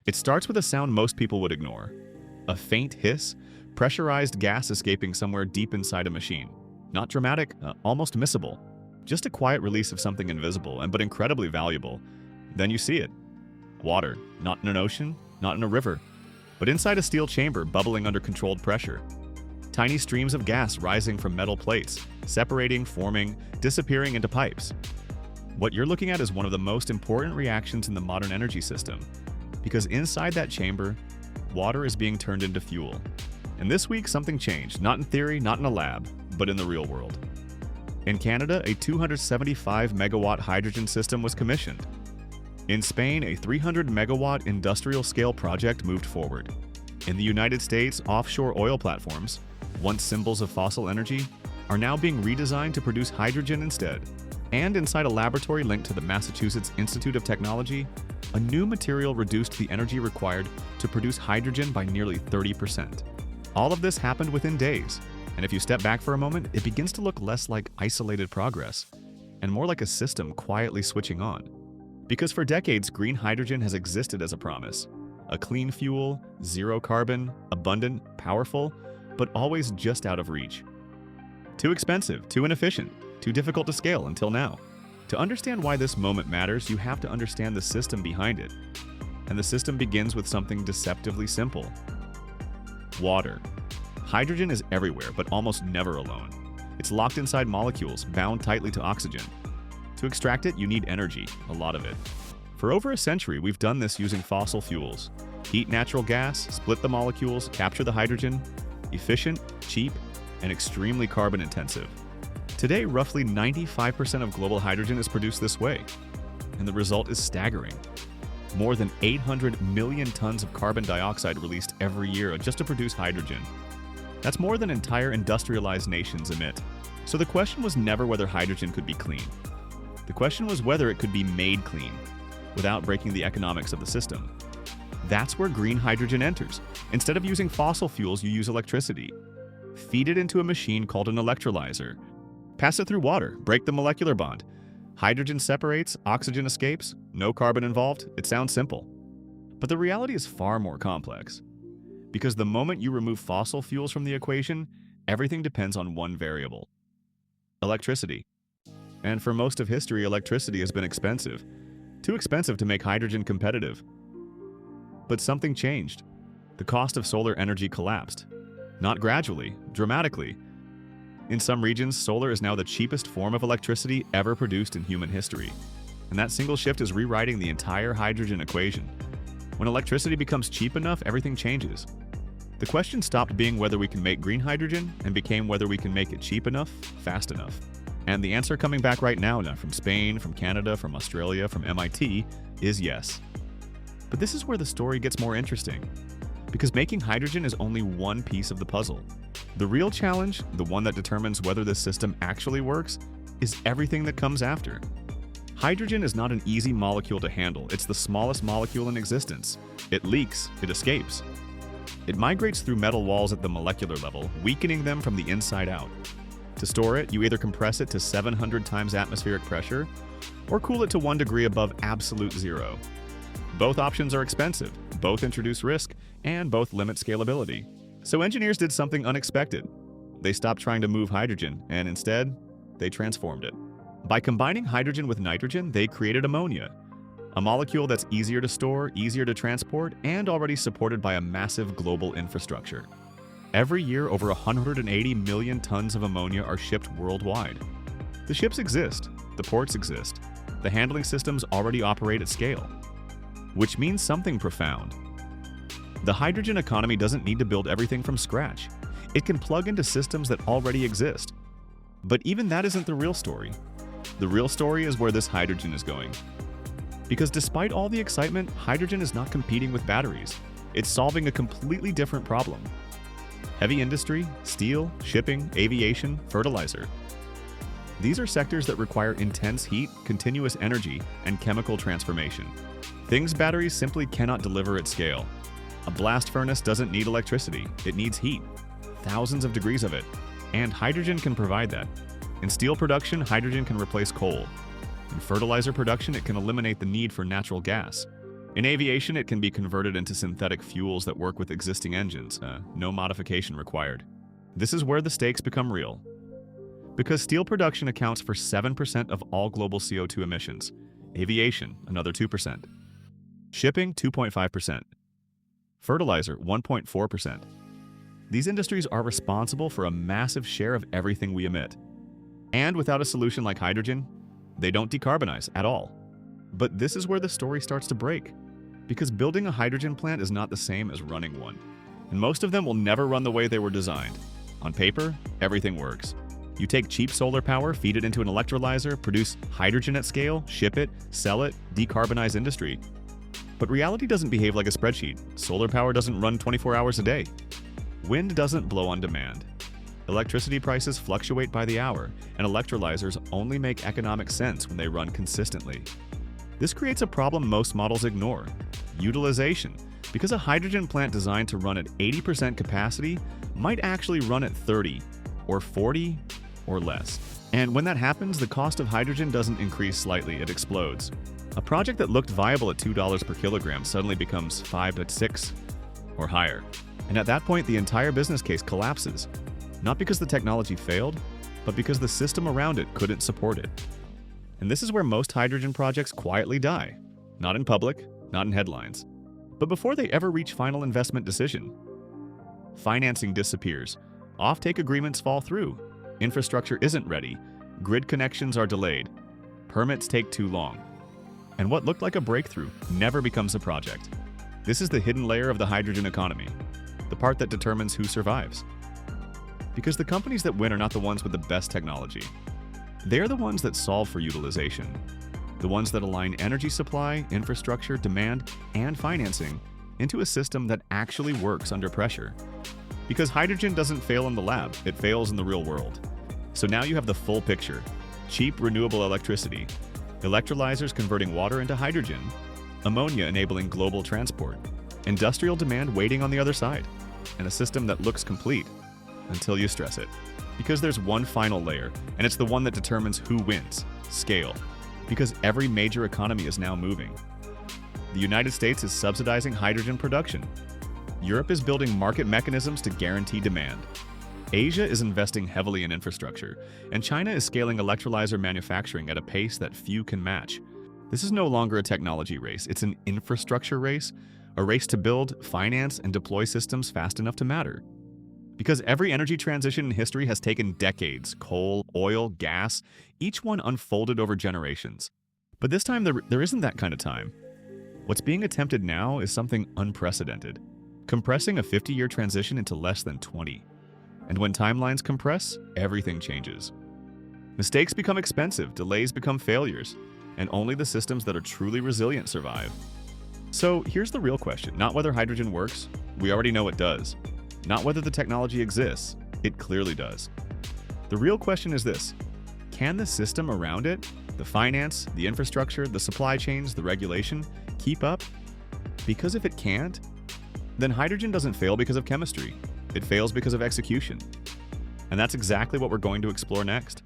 It starts with a sound most people would ignore. A faint hiss, pressurized gas escaping somewhere deep inside a machine. Not dramatic, almost missable. Just a quiet release of something invisible, but incredibly valuable. Then you see it. Water, not in an ocean, not in a river, but inside a steel chamber bubbling under controlled pressure. Tiny streams of gas rising from metal plates, separating, forming, disappearing into pipes. What you're looking at is one of the most important reactions in the modern energy system, because inside that chamber, water is being turned into fuel. And this week, something changed, not in theory, not in a lab, but in the real world. In Canada, a 275 megawatt hydrogen system was commissioned. In Spain, a 300 megawatt industrial scale project moved forward. In the United States, offshore oil platforms, once symbols of fossil energy, are now being redesigned to produce hydrogen instead. And inside a laboratory linked to the Massachusetts Institute of Technology, a new material reduced the energy required to produce hydrogen by nearly 30%. All of this happened within days, and if you step back for a moment, it begins to look less like isolated progress, and more like a system quietly switching on. Because for decades, green hydrogen has existed as a promise. A clean fuel, zero carbon, abundant, powerful, but always just out of reach. Too expensive, too inefficient, too difficult to scale until now. To understand why this moment matters, you have to understand the system behind it. And the system begins with something deceptively simple. Water. Hydrogen is everywhere, but almost never alone. It's locked inside molecules, bound tightly to oxygen. To extract it, you need energy, a lot of it. For over a century, we've done this using fossil fuels. Heat natural gas, split the molecules, capture the hydrogen. Efficient, cheap, and extremely carbon intensive. Today, roughly 95% of global hydrogen is produced this way, and the result is staggering. More than 800 million tons of carbon dioxide released every year just to produce hydrogen. That's more than entire industrialized nations emit. So the question was never whether hydrogen could be clean. The question was whether it could be made clean, without breaking the economics of the system. That's where green hydrogen enters. Instead of using fossil fuels, you use electricity. Feed it into a machine called an electrolyzer. Pass it through water, break the molecular bond. Hydrogen separates, oxygen escapes, no carbon involved. It sounds simple. But the reality is far more complex. Because the moment you remove fossil fuels from the equation, everything depends on one variable: electricity. And for most of history, electricity has been expensive. Too expensive to make hydrogen competitive. But something changed. The cost of solar energy collapsed. Not gradually, dramatically. In some regions, solar is now the cheapest form of electricity ever produced in human history. And that single shift is rewriting the entire hydrogen equation. When electricity becomes cheap enough, everything changes. The question stopped being whether we can make green hydrogen and became whether we can make it cheap enough, fast enough. And the answer coming back right now from Spain, from Canada, from Australia, from MIT, is yes. But this is where the story gets more interesting. Because making hydrogen is only one piece of the puzzle. The real challenge, the one that determines whether this system actually works, is everything that comes after. Hydrogen is not an easy molecule to handle. It's the smallest molecule in existence. It leaks, it escapes. It migrates through metal walls at the molecular level, weakening them from the inside out. To store it, you either compress it to 700 times atmospheric pressure, or cool it to 1 degree above absolute zero. Both options are expensive, both introduce risk, and both limit scalability. So engineers did something unexpected. They stopped trying to move hydrogen, and instead, they transformed it. By combining hydrogen with nitrogen, they created ammonia, a molecule that's easier to store, easier to transport, and already supported by a massive global infrastructure. Every year, over 180 million tons of ammonia are shipped worldwide. The ships exist, the ports exist, the handling systems already operate at scale. Which means something profound. The hydrogen economy doesn't need to build everything from scratch. It can plug into systems that already exist. But even that isn't the real story. The real story is where this hydrogen is going. Because despite all the excitement, hydrogen is not competing with batteries. It's solving a completely different problem. Heavy industry, steel, shipping, aviation, fertilizer. These are sectors that require intense heat, continuous energy, and chemical transformation. Things batteries simply cannot deliver at scale. A blast furnace doesn't need electricity, it needs heat. Thousands of degrees of it. And hydrogen can provide that. In steel production, hydrogen can replace coal. In fertilizer production, it can eliminate the need for natural gas. In aviation, it can be converted into synthetic fuels that work with existing engines, no modification required. This is where the stakes become real. Because steel production accounts for 7% of all global CO2 emissions, aviation, another 2%. Shipping, 2.5%. Fertilizer, 1.4%. These industries are responsible for a massive share of everything we emit. And without a solution like hydrogen, they don't decarbonize at all. But this is where the story starts to break. Because building a hydrogen plant is not the same as running one. And most of them will never run the way they were designed. On paper, everything works. You take cheap solar power, feed it into an electrolyzer, produce hydrogen at scale, ship it, sell it, decarbonize industry. But reality doesn't behave like a spreadsheet. Solar power doesn't run 24 hours a day. Wind doesn't blow on demand. Electricity prices fluctuate by the hour, and electrolyzers only make economic sense when they run consistently. This creates a problem most models ignore: utilization, because a hydrogen plant designed to run at 80% capacity might actually run at 30 or 40 or less. And when that happens, the cost of hydrogen doesn't increase slightly, it explodes. A project that looked viable at $2 per kilogram suddenly becomes $5 to $6 or higher. And at that point, the entire business case collapses. Not because the technology failed, but because the system around it couldn't support it. And this is where most hydrogen projects quietly die. Not in public, not in headlines, but before they ever reach final investment decision. Financing disappears. Offtake agreements fall through. Infrastructure isn't ready. Grid connections are delayed. Permits take too long. And what looked like a breakthrough never becomes a project. This is the hidden layer of the hydrogen economy, the part that determines who survives. Because the companies that win are not the ones with the best technology. They're the ones that solve for utilization. The ones that align energy supply, infrastructure, demand, and financing into a system that actually works under pressure. Because hydrogen doesn't fail in the lab, it fails in the real world. So now you have the full picture: cheap renewable electricity, electrolyzers converting water into hydrogen, ammonia enabling global transport, industrial demand waiting on the other side, and a system that looks complete until you stress it. Because there's one final layer, and it's the one that determines who wins: scale. Because every major economy is now moving. The United States is subsidizing hydrogen production. Europe is building market mechanisms to guarantee demand. Asia is investing heavily in infrastructure, and China is scaling electrolyzer manufacturing at a pace that few can match. This is no longer a technology race, it's an infrastructure race, a race to build, finance, and deploy systems fast enough to matter. Because every energy transition in history has taken decades: coal, oil, gas, each one unfolded over generations. But this time, there isn't that kind of time. What's being attempted now is something unprecedented, compressing a 50-year transition into less than 20. And when timelines compress, everything changes. Mistakes become expensive, delays become failures, and only the systems that are truly resilient survive. So here's the real question: not whether hydrogen works, we already know it does. Not whether the technology exists, it clearly does. The real question is this: can the system around it, the finance, the infrastructure, the supply chains, the regulation, keep up? Because if it can't, then hydrogen doesn't fail because of chemistry. It fails because of execution. And that's exactly what we're going to explore next.